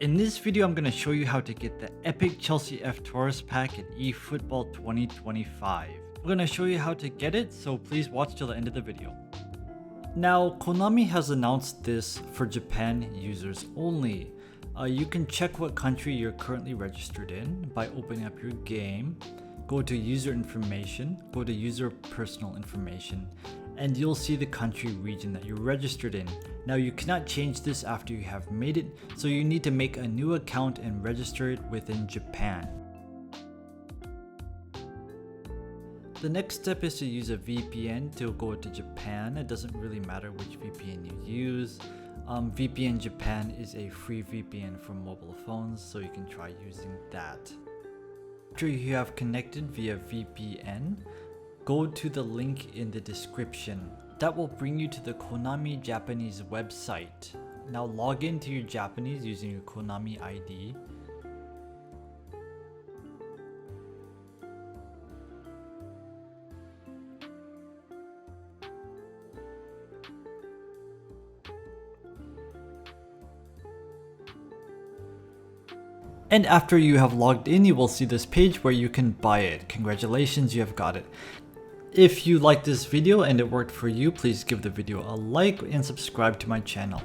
In this video, I'm going to show you how to get the epic Chelsea F.Torres pack in eFootball 2025. We're going to show you how to get it, so please watch till the end of the video. Now, Konami has announced this for Japan users only. You can check what country you're currently registered in by opening up your game, go to user information, go to user personal information, and you'll see the country region that you're registered in. Now you cannot change this after you have made it, so you need to make a new account and register it within Japan. The next step is to use a VPN to go to Japan. It doesn't really matter which VPN you use. VPN Japan is a free VPN for mobile phones, so you can try using that. After you have connected via VPN, go to the link in the description. That will bring you to the Konami Japanese website. Now log into your Japanese using your Konami ID. And after you have logged in, you will see this page where you can buy it. Congratulations, you have got it. If you liked this video and it worked for you, please give the video a like and subscribe to my channel.